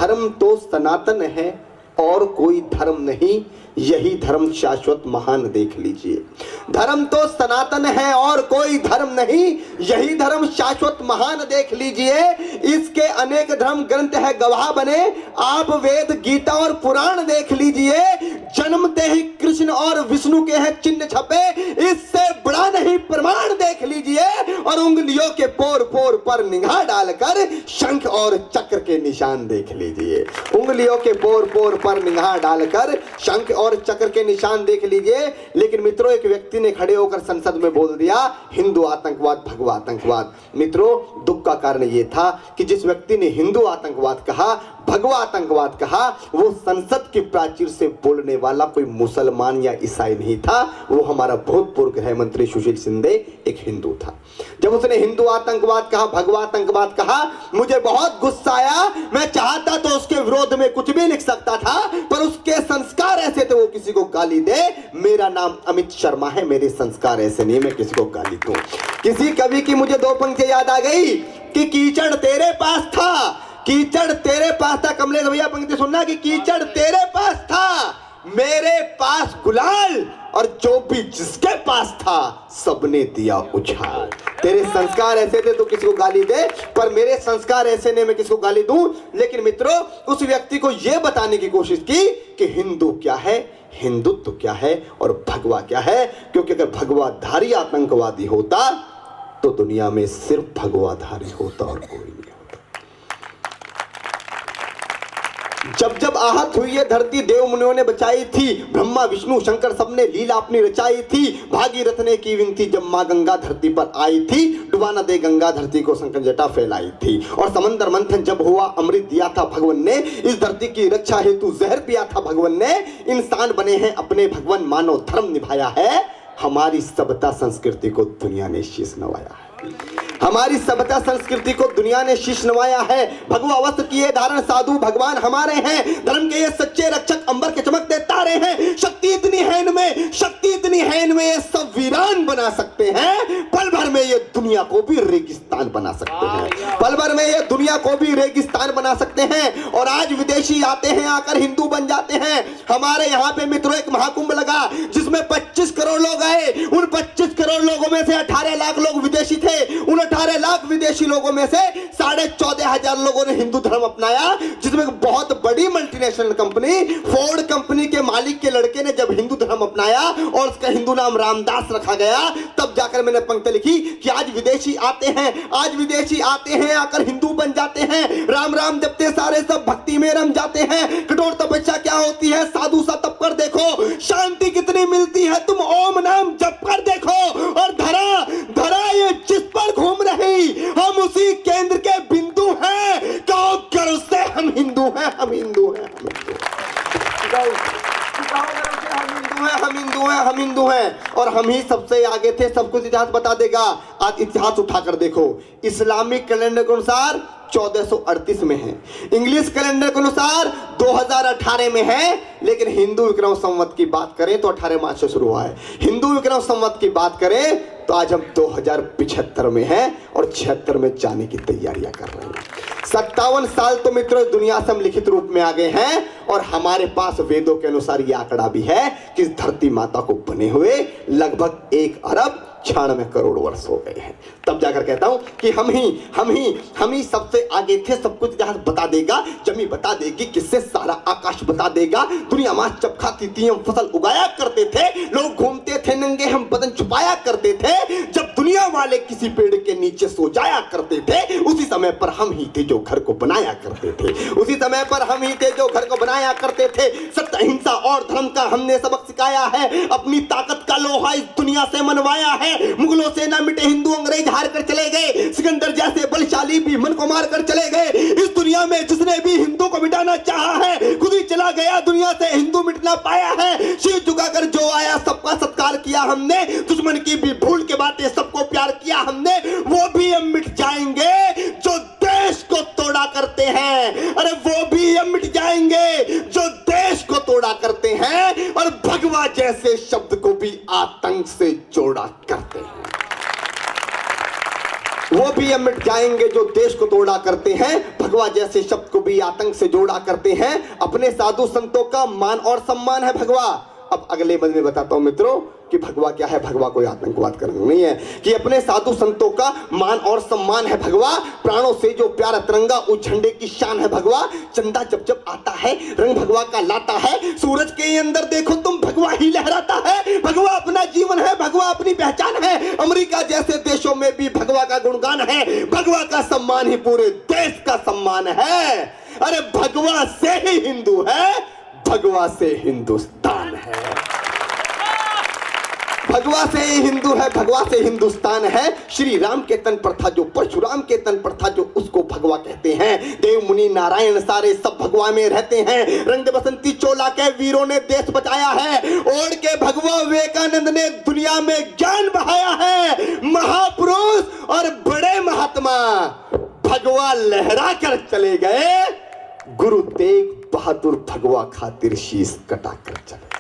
धर्म तो सनातन है और कोई धर्म नहीं, यही धर्म शाश्वत महान देख लीजिए। धर्म तो सनातन है और कोई धर्म नहीं, यही धर्म शाश्वत महान देख लीजिए। इसके अनेक धर्म ग्रंथ है गवाह बने, आप वेद गीता और पुराण देख लीजिए। जन्मते ही कृष्ण और विष्णु के हैं चिन्ह छपे, इससे बड़ा नहीं प्रमाण देख लीजिए। और उंगलियों के पोर पोर पर निगाह डालकर शंख और चक्र के निशान देख लीजिए। उंगलियों के पोर पोर पर निगाह डालकर शंख और चक्र के निशान देख लीजिए। लेकिन मित्रों, एक व्यक्ति ने खड़े होकर संसद में बोल दिया हिंदू आतंकवाद, भगवा आतंकवाद। मित्रों, दुख का कारण यह था कि जिस व्यक्ति ने हिंदू आतंकवाद कहा, भगवा आतंकवाद कहा, वो संसद की प्राचीर से बोलने वाला कोई मुसलमान या ईसाई नहीं था। वो हमारा भूतपूर्व गृह मंत्री सुशील शिंदे एक हिंदू था। जब उसने हिंदू आतंकवाद कहा, भगवा आतंकवाद कहा, मुझे बहुत गुस्सा आया। मैं चाहता तो उसके विरोध में कुछ भी लिख सकता था, पर उसके संस्कार ऐसे थे वो किसी को गाली दे। मेरा नाम अमित शर्मा है, मेरे संस्कार ऐसे नहीं मैं किसी को गाली दूं। किसी कवि की मुझे दो पंक्ति याद आ गई कि कीचड़ तेरे पास था, कीचड़ तेरे पास था। कमलेश भैया पंक्ति सुनना कि कीचड़ तेरे पास था, मेरे पास गुलाल, और जो भी जिसके पास था सबने दिया उछाल। तेरे संस्कार ऐसे थे तो किसी को गाली दे, पर मेरे संस्कार ऐसे नहीं मैं किसी को गाली दूं। लेकिन मित्रों, उस व्यक्ति को यह बताने की कोशिश की कि हिंदू क्या है, हिंदुत्व क्या है और भगवा क्या है। क्योंकि अगर भगवाधारी आतंकवादी होता तो दुनिया में सिर्फ भगवाधारी होता और कोई नहीं। जब जब आहत हुई है धरती, देव मुनियों ने बचाई थी, ब्रह्मा विष्णु शंकर सबने लीला अपनी रचाई थी। भागीरथ ने की विनती जब मां गंगा धरती पर आई थी, डुबा न दे गंगा धरती को संकट जटा फैलाई थी। और समंदर मंथन जब हुआ, अमृत दिया था भगवान ने, इस धरती की रक्षा हेतु जहर पिया था भगवान ने। इंसान बने हैं अपने भगवान, मानव धर्म निभाया है। हमारी सभ्यता संस्कृति को दुनिया ने शीश नवाया है। हमारी सभ्यता संस्कृति को दुनिया ने शीश नवाया है। भगवा वस्त्र किए धारण साधु भगवान हमारे हैं। धर्म के ये सच्चे रक्षक अंबर के चमकते तारे हैं। शक्ति इतनी है इनमें, शक्ति इतनी है इनमें, ये सब वीरान बना सकते हैं। पल भर में ये दुनिया को भी रेगिस्तान बना सकते हैं। पल भर में ये दुनिया को भी रेगिस्तान बना सकते हैं। और आज विदेशी आते हैं, आकर हिंदू बन जाते हैं। हमारे यहाँ पे मित्रों एक महाकुंभ लगा जिसमें 25 करोड़ लोग आए। उन 25 करोड़ लोगों में से 18 लाख लोग विदेशी थे। उन 18 लाख विदेशी लोगों में से 14,500 लोगों ने हिंदू धर्म अपनाया। जिसमें बहुत बड़ी मल्टीनेशनल कंपनी फोर्ड कंपनी के मालिक के लड़के ने जब हिंदू धर्म अपनाया और उसका हिंदू नाम रामदास रखा गया, तब जाकर मैंने पंक्ति लिखी कि आज विदेशी आते हैं, आज विदेशी आते हैं, आकर हिंदू बन जाते हैं। राम राम जपते सारे सब भक्ति में रम जाते हैं। कठोर तपस्या क्या होती है, साधु सा तप कर देखो, शांति कितनी मिलती है, तुम ओम नाम जप कर देखो। और धरा ये जिस पर घूम रही, हम उसी केंद्र के बिंदु हैं। कहो करो से हम हिंदू हैं, हम हिंदू हैं, हम हिंदू हैं, हम हिंदू हैं, हम हिंदू हैं। और हम ही सबसे आगे थे, सब कुछ इतिहास बता देगा। आज इतिहास उठाकर देखो, इस्लामिक कैलेंडर के अनुसार 1438 में है, इंग्लिश कैलेंडर के अनुसार 2018 में है। लेकिन हिंदू विक्रम संवत की बात करें तो 18 मार्च से शुरू हुआ है। हिंदू विक्रम संवत की बात करें तो आज हम 2075 में हैं और 76 में जाने की तैयारियां कर रहे हैं। 57 साल तो मित्रों दुनिया से हम लिखित रूप में आ गए हैं। और हमारे पास वेदों के अनुसार यह आंकड़ा भी है कि इस धरती माता को बने हुए लगभग 1 अरब 96 करोड़ वर्ष हो गए हैं। तब जाकर कहता हूं कि हम ही सबसे आगे थे। सब कुछ इतिहास बता देगा, जमी बता देगी, किससे सारा आकाश बता देगा। दुनिया मां चपखाती थी, हम फसल उगाया करते थे, लोग घूमते थे नंगे, हम बदन छुपाया करते थे। जब दुनिया वाले किसी पेड़ के नीचे सो जाया करते थे, उसी समय पर हम ही थे जो घर को बनाया करते थे। उसी समय पर हम ही थे जो घर को बनाया करते थे। सत्य, अहिंसा और धर्म का हमने सबक सिखाया है। अपनी ताकत का लोहा इस दुनिया से मनवाया है। मुगलों से ना मिटे हिंदू, अंग्रेज हार कर चले गए। सिकंदर जैसे बलशाली भी मन को मार कर चले गए। इस दुनिया में जिसने भी हिंदू को मिटाना चाहा है, खुद ही चला गया दुनिया से, हिंदू मिटना पाया है। शीश झुकाकर जो आया सबका सत्कार किया हमने। दुश्मन की भी भूल के बातें सबको प्यार किया हमने। वो भी हम मिट जाएंगे जो देश को तोड़ा करते हैं। अरे वो भी हम मिट जाएंगे जो देश को तोड़ा करते हैं और भगवा जैसे शब्द को भी आतंक से जोड़ा करते हैं। वो भी अब मिट जाएंगे जो देश को तोड़ा करते हैं, भगवा जैसे शब्द को भी आतंक से जोड़ा करते हैं। अपने साधु संतों का मान और सम्मान है भगवा। अब अगले बंद में बताता हूं मित्रों कि भगवा क्या है। भगवा कोई आतंकवाद करना नहीं है, कि अपने साधु संतों का मान और सम्मान है भगवा। प्राणों से जो प्यारा तिरंगा उस झंडे की शान है भगवा। चंदा जब जब आता है रंग भगवा का लाता है। सूरज के अंदर देखो तुम भगवा ही लहराता है। भगवा अपना जीवन है, भगवा अपनी पहचान है। अमेरिका जैसे देशों में भी भगवा का गुणगान है। भगवा का सम्मान ही पूरे देश का सम्मान है। अरे भगवा से ही हिंदू है, भगवा से हिंदुस्तान है। भगवा से हिंदू है, भगवा से हिंदुस्तान है। श्री राम के तन पर था जो, परशुराम के तन पर था जो, उसको भगवा कहते हैं। देव मुनि नारायण सारे सब भगवा में रहते हैं। रंग बसंती चोला के वीरों ने देश बचाया है। ओढ़ के भगवा विवेकानंद ने दुनिया में ज्ञान बहाया है। महापुरुष और बड़े महात्मा भगवा लहरा कर चले गए। गुरु तेग बहादुर भगवा खातिर शीश कटाकर चले गए।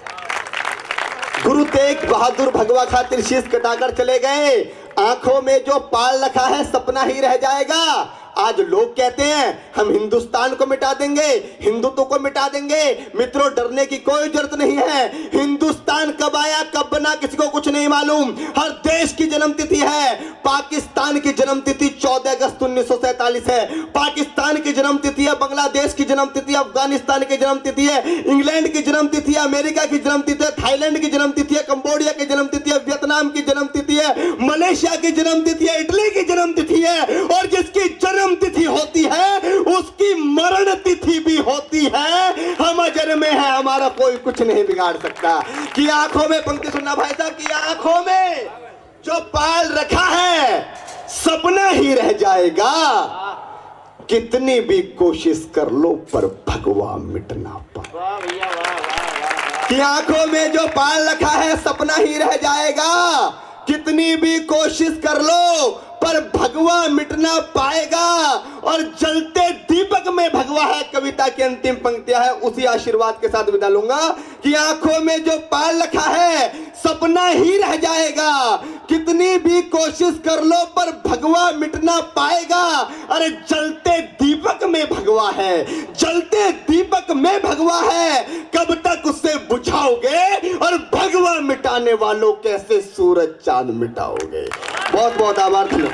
गुरु तेग बहादुर भगवा खातिर शीश कटाकर चले गए। आंखों में जो पाल रखा है सपना ही रह जाएगा। आज लोग कहते हैं हम हिंदुस्तान को मिटा देंगे, हिंदुत्व को मिटा देंगे। मित्रों डरने की कोई जरूरत नहीं है। हिंदुस्तान कब आया कब बना किसी को कुछ नहीं मालूम। हर देश की जन्म तिथि है। पाकिस्तान की जन्म तिथि 14 अगस्त 1947 है। पाकिस्तान की जन्म तिथि है, बांग्लादेश की जन्म तिथि है, अफगानिस्तान की जन्म तिथि है, इंग्लैंड की जन्म तिथि है, अमेरिका की जन्म तिथि है, थाईलैंड की जन्म तिथि है, कंबोडिया की जन्म तिथि है, वियतनाम की जन्म तिथि है, मलेशिया की जन्म तिथि है, इटली की जन्म तिथि है। और जिसकी जन्म तिथि होती है उसकी मरण तिथि भी होती है। हम अजर में है, हमारा कोई कुछ नहीं बिगाड़ सकता। कि आंखों में, पंक्ति सुनना भाई साहब, की आंखों में जो पाल रखा है सपना ही रह जाएगा। कितनी भी कोशिश कर लो पर भगवा मिट ना पाए। कि आंखों में जो पाल रखा है सपना ही रह जाएगा। कितनी भी कोशिश कर लो पर भगवा मिटना पाएगा। और जलते दीपक में भगवा है, कविता की अंतिम पंक्तियां है। उसी आशीर्वाद के साथ विदा लूंगा कि आंखों में जो पाल रखा है सपना ही रह जाएगा। कितनी भी कोशिश कर लो पर भगवा मिटना पाएगा। अरे जलते दीपक में भगवा है, जलते दीपक में भगवा है। कब तक उससे बुझाओगे और भगवा मिटाने वालों कैसे सूरज चांद मिटाओगे। बहुत बहुत आभार।